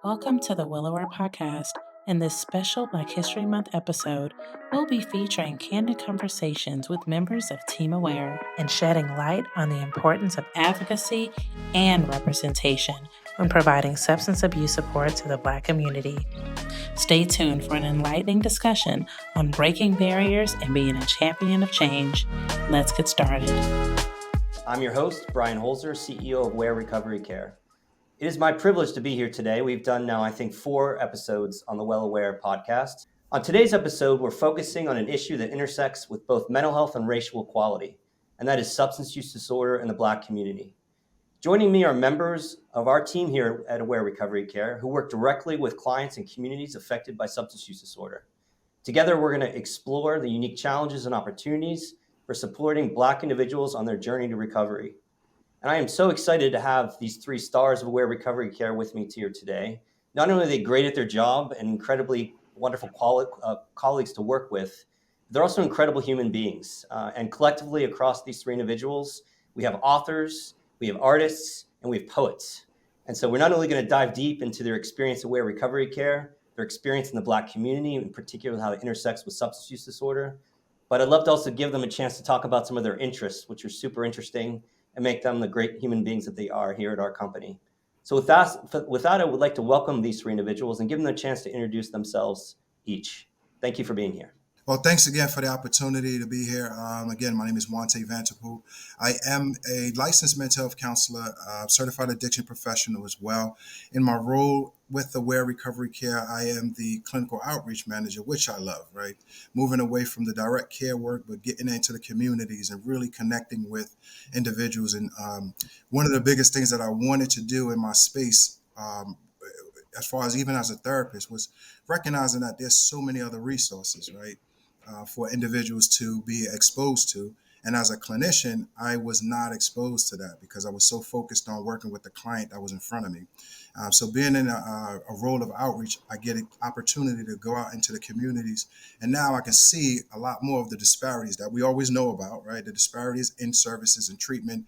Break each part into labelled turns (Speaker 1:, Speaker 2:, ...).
Speaker 1: Welcome to the Willower Podcast. In this special Black History Month episode, we'll be featuring candid conversations with members of Team Aware and shedding light on the importance of advocacy and representation when providing substance abuse support to the Black community. Stay tuned for an enlightening discussion on breaking barriers and being a champion of change. Let's get started.
Speaker 2: I'm your host, Brian Holzer, CEO of Aware Recovery Care. It is my privilege to be here today. We've done now, 4 episodes on the Well Aware podcast. On today's episode, we're focusing on an issue that intersects with both mental health and racial equality, and that is substance use disorder in the Black community. Joining me are members of our team here at Aware Recovery Care who work directly with clients and communities affected by substance use disorder. Together, we're going to explore the unique challenges and opportunities for supporting Black individuals on their journey to recovery. And I am so excited to have these 3 stars of Aware Recovery Care with me here today. Not only are they great at their job and incredibly wonderful colleagues to work with, they're also incredible human beings. And collectively across these 3 individuals, we have authors, we have artists, and we have poets. And so we're not only going to dive deep into their experience at Aware Recovery Care, their experience in the Black community, in particular how it intersects with substance use disorder, but I'd love to also give them a chance to talk about some of their interests, which are super interesting, and make them the great human beings that they are here at our company. So with that, I would like to welcome these 3 individuals and give them a chance to introduce themselves each. Thank you for being here.
Speaker 3: Well, thanks again for the opportunity to be here. Again, my name is Wante Vanterpool. I am a licensed mental health counselor, certified addiction professional as well. In my role with Aware Recovery Care, I am the clinical outreach manager, which I love, right? Moving away from the direct care work, but getting into the communities and really connecting with individuals. And one of the biggest things that I wanted to do in my space, as far as even as a therapist, was recognizing that there's so many other resources, right? For individuals to be exposed to. And as a clinician, I was not exposed to that because I was so focused on working with the client that was in front of me. So being in a role of outreach, I get an opportunity to go out into the communities. And now I can see a lot more of the disparities that we always know about, right? The disparities in services and treatment,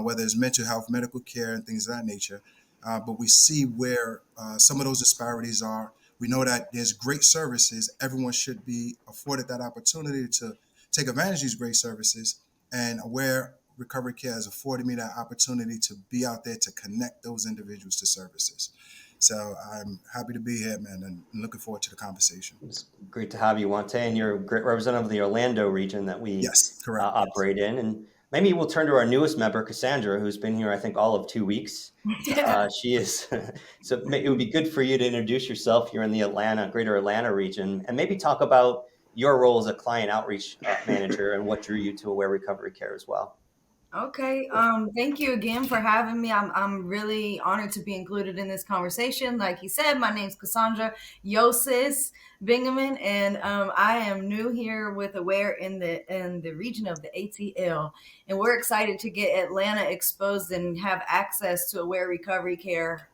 Speaker 3: whether it's mental health, medical care, and things of that nature. But we see where some of those disparities are. We know that there's great services. Everyone should be afforded that opportunity to take advantage of these great services. And Aware Recovery Care has afforded me that opportunity to be out there to connect those individuals to services. So I'm happy to be here, man, and looking forward to the conversation.
Speaker 2: It's great to have you, Wante, and you're a great representative of the Orlando region that we operate in. And maybe we'll turn to our newest member, Cassandra, who's been here, I think, all of 2 weeks. She is. So it would be good for you to introduce yourself. You're in the greater Atlanta region, and maybe talk about your role as a client outreach manager and what drew you to Aware Recovery Care as well.
Speaker 4: Okay. Thank you again for having me. I'm really honored to be included in this conversation. Like he said, my name's Cassandra Yosis Bingaman, and I am new here with Aware in the region of the ATL, and we're excited to get Atlanta exposed and have access to Aware Recovery Care.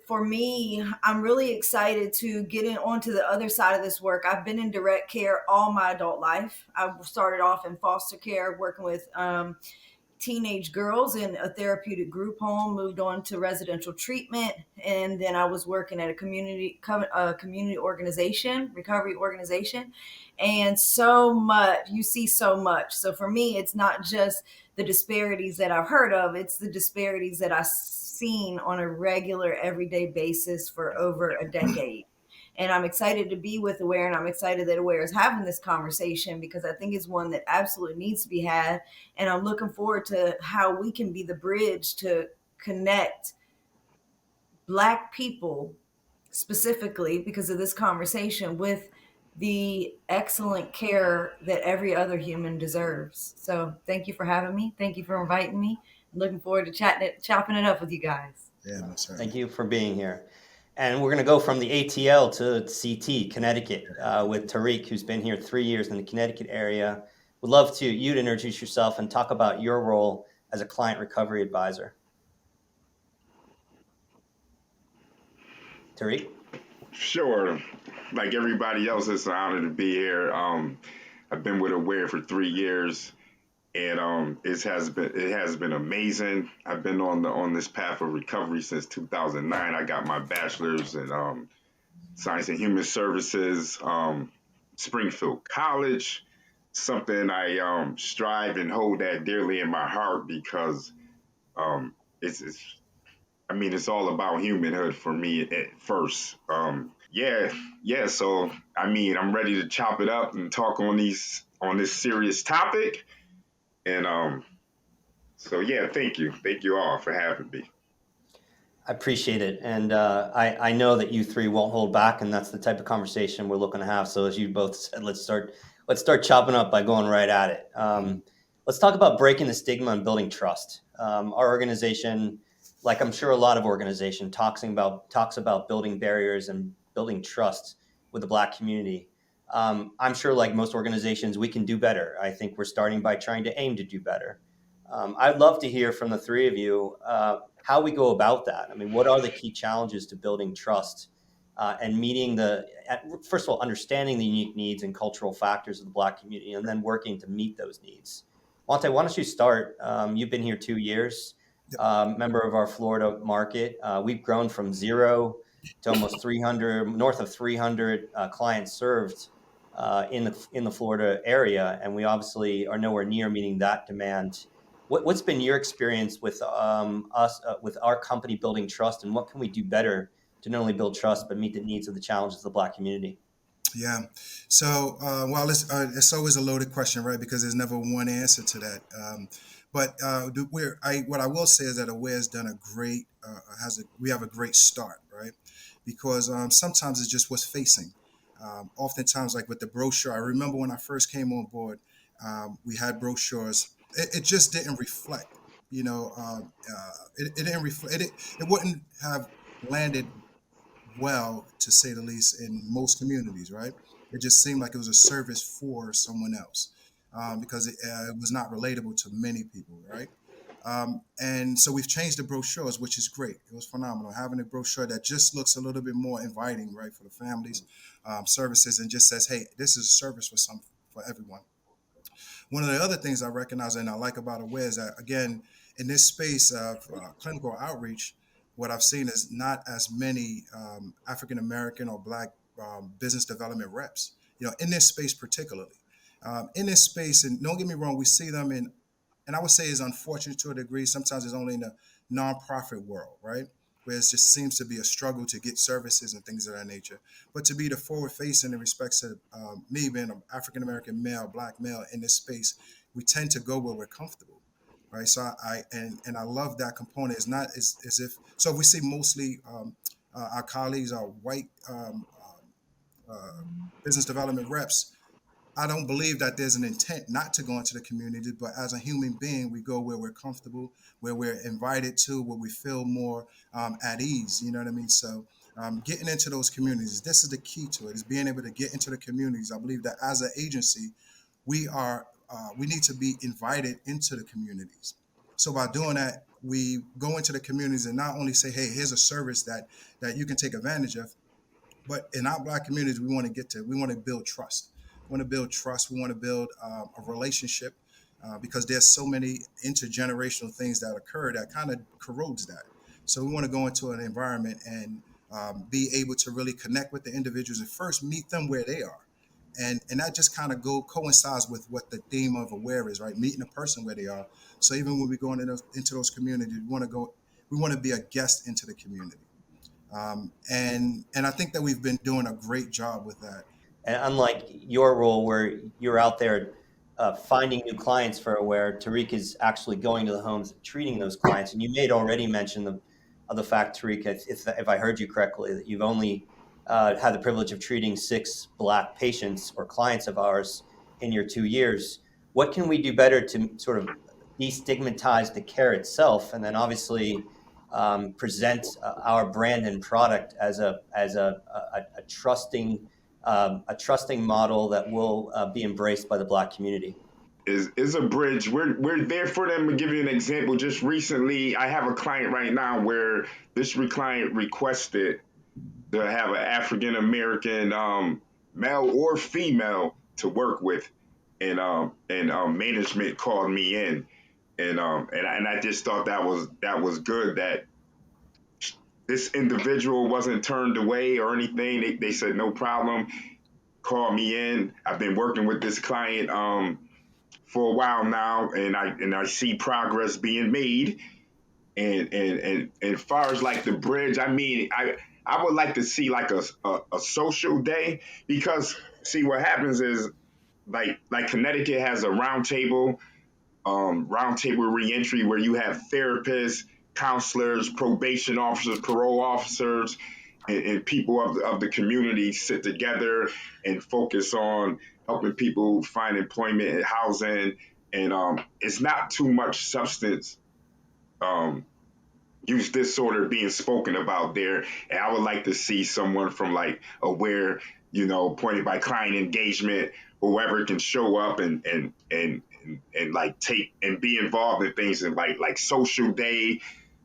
Speaker 4: For me, I'm really excited to get onto the other side of this work. I've been in direct care all my adult life. I started off in foster care, working with teenage girls in a therapeutic group home, moved on to residential treatment, and then I was working at a community organization, recovery organization, and you see so much. So for me, it's not just the disparities that I've heard of, it's the disparities that I've seen on a regular, everyday basis for over a decade. And I'm excited to be with Aware, and I'm excited that Aware is having this conversation because I think it's one that absolutely needs to be had. And I'm looking forward to how we can be the bridge to connect Black people specifically because of this conversation with the excellent care that every other human deserves. So thank you for having me. Thank you for inviting me. I'm looking forward to chopping it up with you guys.
Speaker 3: Yeah, that's right.
Speaker 2: Thank you for being here. And we're going to go from the ATL to CT, Connecticut, with Tariq, who's been here 3 years in the Connecticut area. Would love you to introduce yourself and talk about your role as a client recovery advisor. Tariq?
Speaker 5: Sure. Like everybody else, it's an honor to be here. I've been with Aware for 3 years. and it has been amazing. I've been on this path of recovery since 2009. I got my bachelor's in science and human services, Springfield College. Something I strive and hold that dearly in my heart because it's I mean, it's all about humanhood for me at first. Yeah, yeah. So I mean, I'm ready to chop it up and talk on this serious topic. And so yeah, thank you all for having me.
Speaker 2: I appreciate it, and I know that you three won't hold back, and that's the type of conversation we're looking to have. So, as you both said, let's start chopping up by going right at it. Let's talk about breaking the stigma and building trust. Our organization, like I'm sure a lot of organizations, talks about building barriers and building trust with the Black community. I'm sure, like most organizations, we can do better. I think we're starting by trying to aim to do better. I'd love to hear from the three of you how we go about that. I mean, what are the key challenges to building trust and meeting first of all, understanding the unique needs and cultural factors of the Black community, and then working to meet those needs? Monte, why don't you start? You've been here 2 years, member of our Florida market. We've grown from zero to almost 300, north of 300 clients served in the Florida area, and we obviously are nowhere near meeting that demand. What's been your experience with with our company building trust, and what can we do better to not only build trust but meet the needs of the challenges of the Black community?
Speaker 3: Yeah. So, well, it's always a loaded question, right? Because there's never one answer to that. But what I will say is that Aware has done a great, we have a great start, right? Because sometimes it's just what's facing. Oftentimes, like with the brochure, I remember when I first came on board, we had brochures. It just didn't reflect, it didn't reflect, it wouldn't have landed well, to say the least, in most communities, right? It just seemed like it was a service for someone else because it was not relatable to many people, right? And so we've changed the brochures, which is great. It was phenomenal having a brochure that just looks a little bit more inviting, right, for the families, services, and just says, "Hey, this is a service for everyone." One of the other things I recognize and I like about Aware is that, again, in this space of clinical outreach, what I've seen is not as many African American or Black business development reps, in this space particularly. In this space, and don't get me wrong, we see them in, and I would say is unfortunate to a degree. Sometimes it's only in the nonprofit world, right? Where it just seems to be a struggle to get services and things of that nature. But to be the forward facing in respects to me being an African American male, Black male in this space, we tend to go where we're comfortable, right? So and I love that component. It's not as if, so if we see mostly our colleagues are white business development reps. I don't believe that there's an intent not to go into the community, but as a human being, we go where we're comfortable, where we're invited to, where we feel more at ease. You know what I mean? So getting into those communities, this is the key to it, is being able to get into the communities. I believe that as an agency, we need to be invited into the communities. So by doing that, we go into the communities and not only say, hey, here's a service that you can take advantage of, but in our Black communities, we want to build trust. We want to build trust. We want to build a relationship because there's so many intergenerational things that occur that kind of corrodes that. So we want to go into an environment and be able to really connect with the individuals and first meet them where they are. And that just kind of coincides with what the theme of Aware is, right? Meeting a person where they are. So even when we go into those communities, we want to be a guest into the community. And I think that we've been doing a great job with that.
Speaker 2: And unlike your role where you're out there finding new clients for Aware, Tariq is actually going to the homes, treating those clients. And you made already mention the fact, Tariq, if I heard you correctly, that you've only had the privilege of treating 6 Black patients or clients of ours in your 2 years. What can we do better to sort of destigmatize the care itself, and then obviously present our brand and product as a trusting model that will be embraced by the Black community?
Speaker 5: Is a bridge. We're there for them. To give you an example, just recently, I have a client right now where this client requested to have an African American male or female to work with, and management called me in, and I just thought that was good that this individual wasn't turned away or anything. They said no problem, call me in. I've been working with this client for a while now, and I see progress being made. And as far as like the bridge, I mean, I would like to see like a social day, because see what happens is like Connecticut has a roundtable reentry where you have therapists, counselors, probation officers, parole officers, and people of the community sit together and focus on helping people find employment and housing. And it's not too much substance um, use disorder being spoken about there. And I would like to see someone from like Aware, appointed by client engagement, whoever can show up and like take and be involved in things, and like social day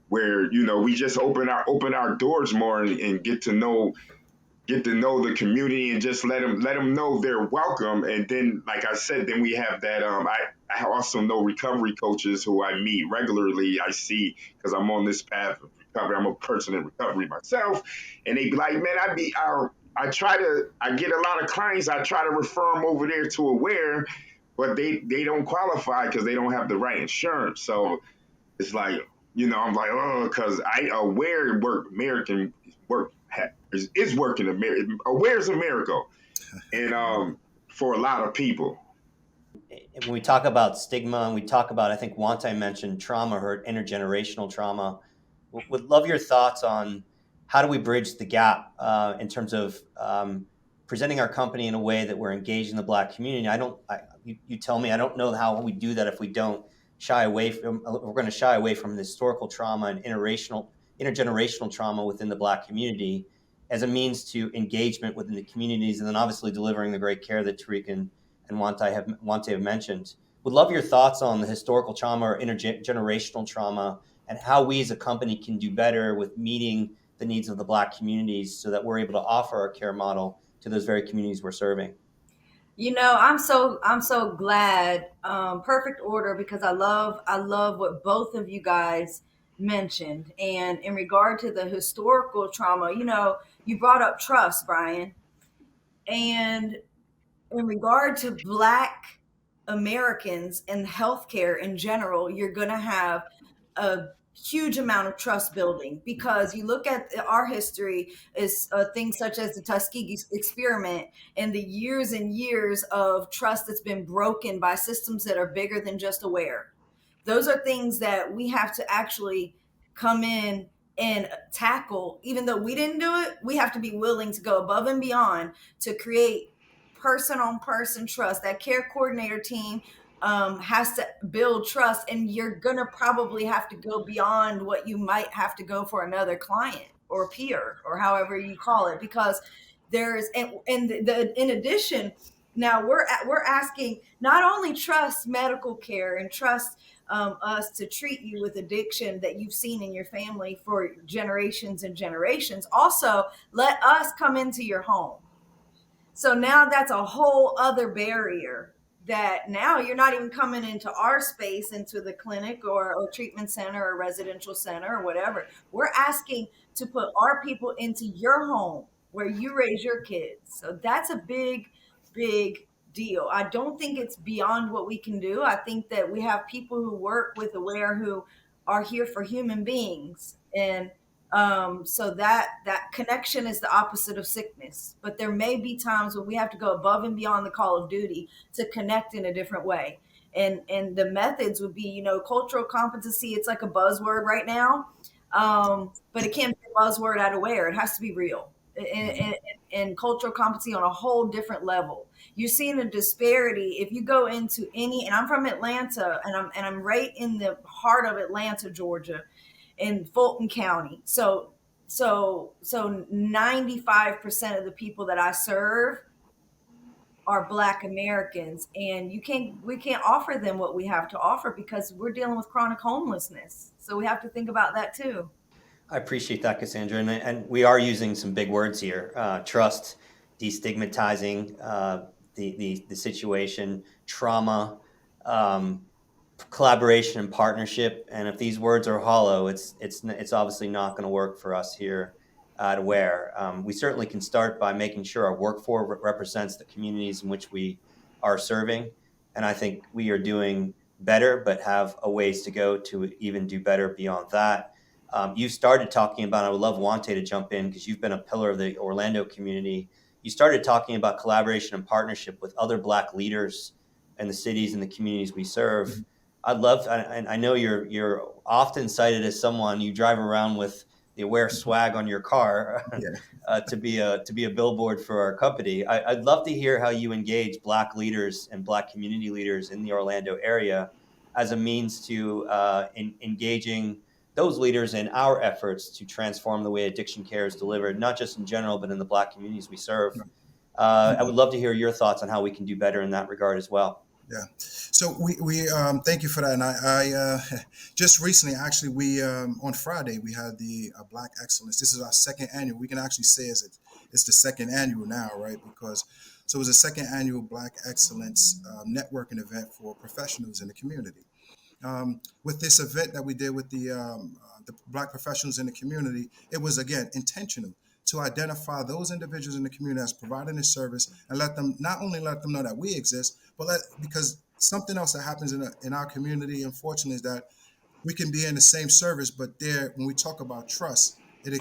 Speaker 5: where we just open our doors more, and get to know the community, and just let them know they're welcome. And then, like I said, then we have that. I also know recovery coaches who I meet regularly. I see, because I'm on this path of recovery. I'm a person in recovery myself, and they be like, man, I get a lot of clients. I try to refer them over there to Aware, but they don't qualify because they don't have the right insurance. So it's like, I'm like, oh, because Aware American work is working. Aware's a miracle, and for a lot of people.
Speaker 2: When we talk about stigma, and we talk about, I think Wante mentioned trauma or intergenerational trauma, would love your thoughts on how do we bridge the gap in terms of presenting our company in a way that we're engaged in the Black community. You tell me, I don't know how we do that if we don't we're going to shy away from the historical trauma and intergenerational trauma within the Black community as a means to engagement within the communities, and then obviously delivering the great care that Tariq and Wante have mentioned. Would love your thoughts on the historical trauma or intergenerational trauma, and how we as a company can do better with meeting the needs of the Black communities so that we're able to offer our care model to those very communities we're serving.
Speaker 4: I'm so glad. Perfect order, because I love what both of you guys mentioned. And in regard to the historical trauma, you brought up trust, Brian. And in regard to Black Americans and healthcare in general, you're going to have a huge amount of trust building, because you look at our history is things such as the Tuskegee experiment, and the years and years of trust that's been broken by systems that are bigger than just Aware. Those are things that we have to actually come in and tackle. Even though we didn't do it, we have to be willing to go above and beyond to create person on person trust. That care coordinator team has to build trust, and you're gonna probably have to go beyond what you might have to go for another client or peer or however you call it, because there's in addition, now we're asking not only trust medical care and trust us to treat you with addiction that you've seen in your family for generations and generations. Also, let us come into your home. So now that's a whole other barrier, that now you're not even coming into our space, into the clinic or treatment center or residential center or whatever. We're asking to put our people into your home where you raise your kids. So that's a big, big deal. I don't think it's beyond what we can do. I think that we have people who work with Aware who are here for human beings. And so that connection is the opposite of sickness. But there may be times when we have to go above and beyond the call of duty to connect in a different way. And the methods would be, cultural competency. It's like a buzzword right now, but it can't be a buzzword out of Aware. It has to be real. And cultural competency on a whole different level. You're seeing a disparity if you go into any. And I'm from Atlanta, and I'm right in the heart of Atlanta, Georgia, in Fulton County. So 95% of the people that I serve are Black Americans, and we can't offer them what we have to offer because we're dealing with chronic homelessness. So we have to think about that too.
Speaker 2: I appreciate that, Cassandra. And we are using some big words here: trust, destigmatizing the situation, trauma, um, collaboration and partnership. And if these words are hollow, it's obviously not going to work for us here at Aware. We certainly can start by making sure our workforce represents the communities in which we are serving. And I think we are doing better, but have a ways to go to even do better beyond that. You started talking about, I would love Wante to jump in because you've been a pillar of the Orlando community. You started talking about collaboration and partnership with other Black leaders in the cities and the communities we serve.
Speaker 3: Mhm.
Speaker 2: I'd love, and I know you're often cited as someone, you drive around with the Aware swag on your car
Speaker 3: Yeah.
Speaker 2: to be a billboard for our company. I'd love to hear how you engage Black leaders and Black community leaders in the Orlando area as a means to engaging those leaders in our efforts to transform the way addiction care is delivered, not just in general, but in the Black communities we serve. I would love to hear your thoughts on how we can do better in that regard as well.
Speaker 3: Yeah. So we thank you for that. And just recently, actually, we on Friday we had the Black Excellence. This is our second annual. We can actually say it's the second annual now, right? Because so it was a second annual Black Excellence networking event for professionals in the community. With this event that we did with the Black professionals in the community, it was again intentional to identify those individuals in the community as providing a service and let them not only let them know that we exist, but because something else that happens in our community, unfortunately, is that we can be in the same service, but there, when we talk about trust, it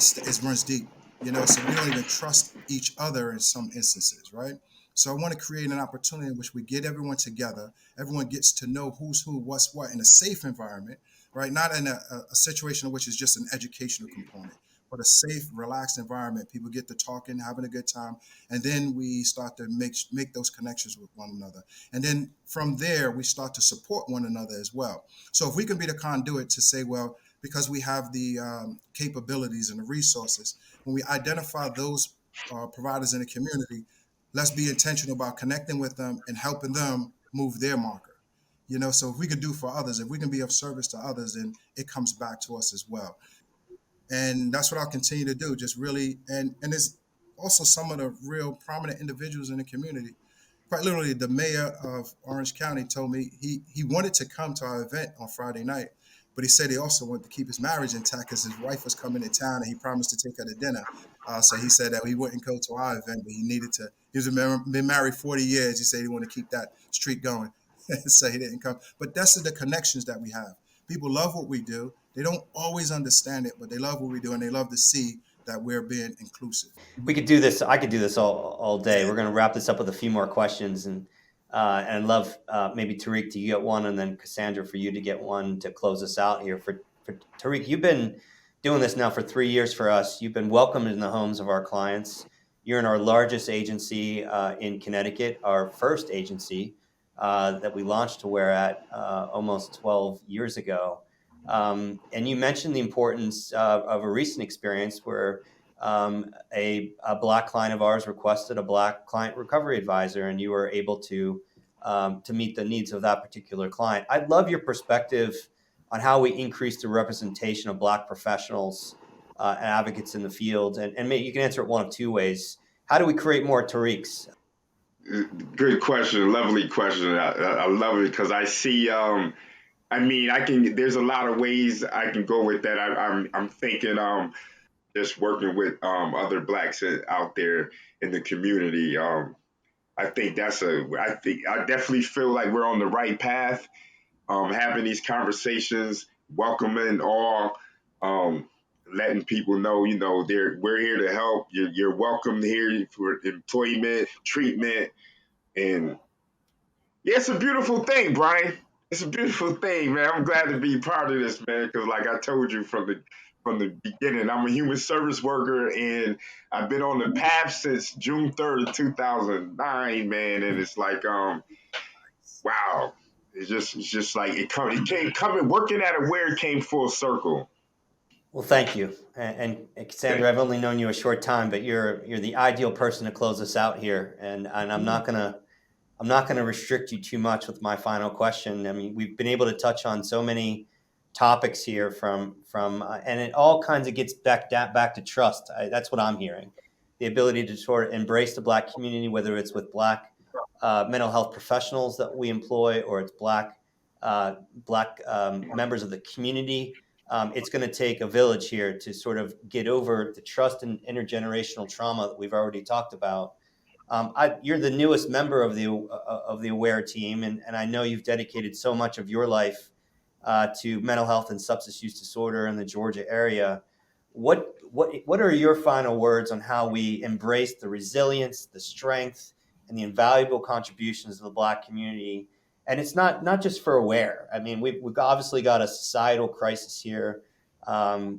Speaker 3: runs deep, so we don't even trust each other in some instances, right? So I want to create an opportunity in which we get everyone together. Everyone gets to know who's who, what's what in a safe environment, right? Not in a situation in which is just an educational component, but a safe, relaxed environment. People get to talking, having a good time, and then we start to make those connections with one another. And then from there, we start to support one another as well. So if we can be the conduit to say, well, because we have the capabilities and the resources, when we identify those providers in the community, let's be intentional about connecting with them and helping them move their marker. So if we could do for others, if we can be of service to others, then it comes back to us as well. And that's what I'll continue to do. Just really, and there's also some of the real prominent individuals in the community. Quite literally, the mayor of Orange County told me he wanted to come to our event on Friday night, but he said he also wanted to keep his marriage intact because his wife was coming to town and he promised to take her to dinner. So he said that he wouldn't go to our event, but he needed to. He's been married 40 years. He said he wanted to keep that streak going, so he didn't come. But that's the connections that we have. People love what we do. They don't always understand it, but they love what we do, and they love to see that we're being inclusive.
Speaker 2: We could do this. I could do this all day.
Speaker 3: Yeah.
Speaker 2: We're going to wrap this up with a few more questions, and I'd love maybe Tariq to get one, and then Cassandra for you to get one to close us out here. For Tariq, you've been doing this now for 3 years for us. You've been welcomed in the homes of our clients. You're in our largest agency in Connecticut, our first agency that we launched Aware at almost 12 years ago. And you mentioned the importance of a recent experience where a Black client of ours requested a Black client recovery advisor, and you were able to meet the needs of that particular client. I'd love your perspective on how we increase the representation of Black professionals and advocates in the field. And maybe you can answer it one of two ways. How do we create more Tariqs?
Speaker 5: Good question, lovely question. I love it because I see. I can. There's a lot of ways I can go with that. I'm thinking. Just working with other Blacks out there in the community. I think I definitely feel like we're on the right path. Having these conversations, welcoming all, letting people know, we're here to help. You're welcome here for employment, treatment, and yeah, it's a beautiful thing, Brian. It's a beautiful thing, man. I'm glad to be part of this, man. Because, like I told you from the beginning, I'm a human service worker, and I've been on the path since June 3rd of 2009, man. And it's like, wow, it's just like it came coming working at Aware came full circle.
Speaker 2: Well, thank you. And Cassandra, I've only known you a short time, but you're the ideal person to close us out here. And I'm not gonna restrict you too much with my final question. I mean, we've been able to touch on so many topics here from and it all kinds of gets back to trust. That's what I'm hearing. The ability to sort of embrace the Black community, whether it's with Black mental health professionals that we employ, or it's Black members of the community. It's going to take a village here to sort of get over the trust and intergenerational trauma that we've already talked about. You're the newest member of the AWARE team, and I know you've dedicated so much of your life to mental health and substance use disorder in the Georgia area. What are your final words on how we embrace the resilience, the strength, and the invaluable contributions of the Black community? And it's not just for AWARE. I mean, we've obviously got a societal crisis here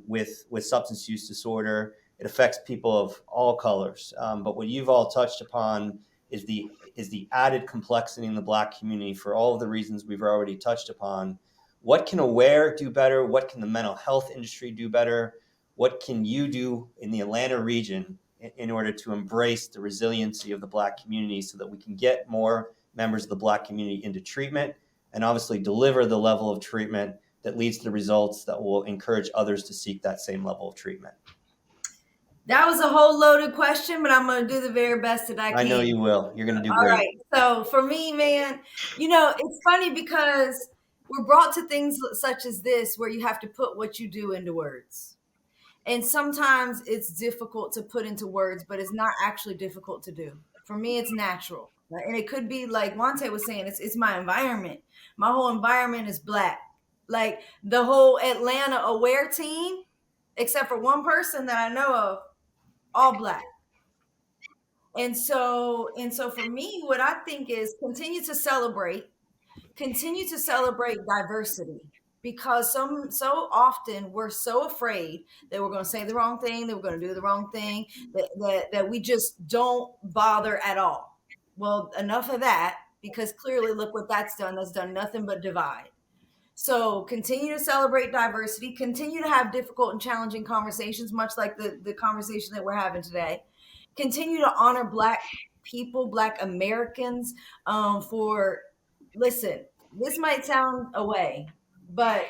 Speaker 2: with substance use disorder. It affects people of all colors. But what you've all touched upon is the added complexity in the Black community for all of the reasons we've already touched upon. What can AWARE do better? What can the mental health industry do better? What can you do in the Atlanta region in order to embrace the resiliency of the Black community so that we can get more members of the Black community into treatment and obviously deliver the level of treatment that leads to results that will encourage others to seek that same level of treatment?
Speaker 4: That was a whole loaded question, but I'm going to do the very best that I can.
Speaker 2: I know you will. You're going to do
Speaker 4: All
Speaker 2: great.
Speaker 4: right. So for me, man, it's funny because we're brought to things such as this where you have to put what you do into words. And sometimes it's difficult to put into words, but it's not actually difficult to do. For me, it's natural. And it could be like Wante was saying, it's my environment. My whole environment is Black. Like the whole Atlanta AWARE team, except for one person that I know of, all Black. And so for me, what I think is continue to celebrate diversity, because so often we're so afraid that we're going to say the wrong thing, that we're going to do the wrong thing, that we just don't bother at all. Well, enough of that, because clearly look what that's done. That's done nothing but divide. So continue to celebrate diversity, continue to have difficult and challenging conversations, much like the conversation that we're having today. Continue to honor Black people, Black Americans, listen, this might sound away, but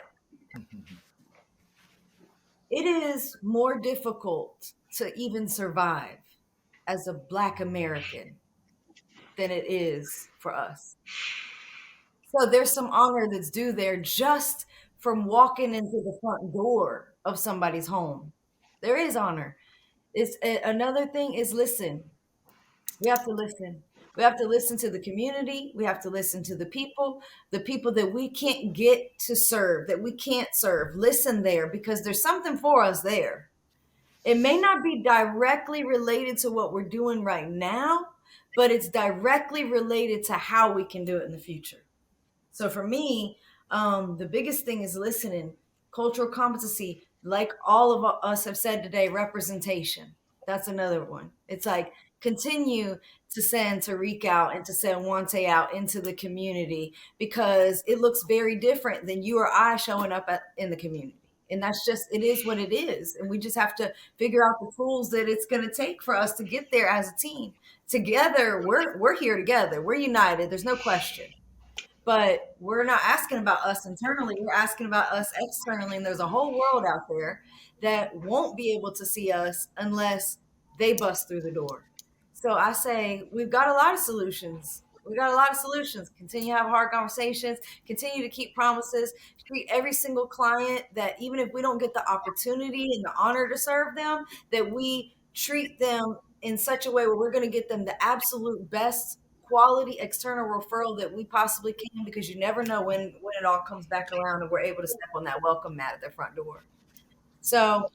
Speaker 4: it is more difficult to even survive as a Black American than it is for us. So there's some honor that's due there just from walking into the front door of somebody's home. There is honor. Another thing is listen. We have to listen. We have to listen to the community. We have to listen to the people that we can't get to serve, that we can't serve. Listen there, because there's something for us there. It may not be directly related to what we're doing right now, but it's directly related to how we can do it in the future. So for me, the biggest thing is listening, cultural competency, like all of us have said today, representation. That's another one. It's like continue to send Tariq out and to send Wante out into the community, because it looks very different than you or I showing up in the community. And that's just, it is what it is. And we just have to figure out the tools that it's going to take for us to get there as a team. Together, we're here together. We're united. There's no question. But we're not asking about us internally. We're asking about us externally. And there's a whole world out there that won't be able to see us unless they bust through the door. So I say we've got a lot of solutions. Continue to have hard conversations. Continue to keep promises. Treat every single client that, even if we don't get the opportunity and the honor to serve them, that we treat them in such a way where we're going to get them the absolute best quality external referral that we possibly can, because you never know when it all comes back around and we're able to step on that welcome mat at their front door. So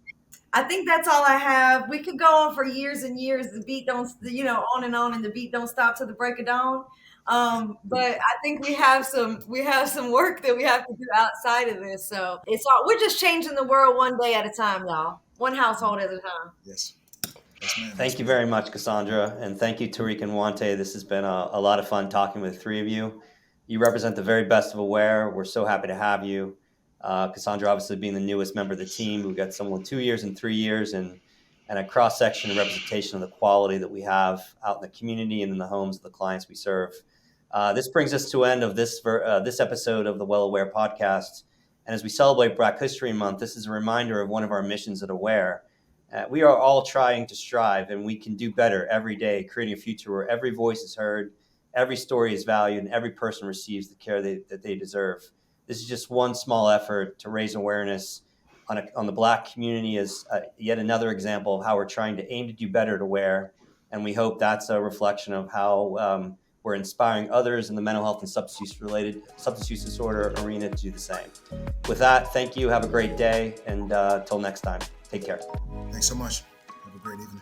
Speaker 4: I think that's all I have. We could go on for years and years. The beat don't, on and on, and the beat don't stop till the break of dawn. But I think we have some work that we have to do outside of this. So we're just changing the world one day at a time, y'all. One household at a time.
Speaker 3: Yes.
Speaker 2: Thank you very much, Cassandra. And thank you, Tariq and Wante. This has been a lot of fun talking with the three of you. You represent the very best of AWARE. We're so happy to have you. Cassandra, obviously being the newest member of the team. We've got someone 2 years and 3 years, and a cross-section and representation of the quality that we have out in the community and in the homes of the clients we serve. This brings us to an end of this episode of the Well Aware podcast. And as we celebrate Black History Month, this is a reminder of one of our missions at AWARE. We are all trying to strive, and we can do better every day, creating a future where every voice is heard, every story is valued and every person receives the care that they deserve. This is just one small effort to raise awareness on the Black community is yet another example of how we're trying to aim to do better to Aware. And we hope that's a reflection of how we're inspiring others in the mental health and substance use disorder arena to do the same. With that, thank you. Have a great day. And till next time, take care.
Speaker 3: Thanks so much. Have a great evening.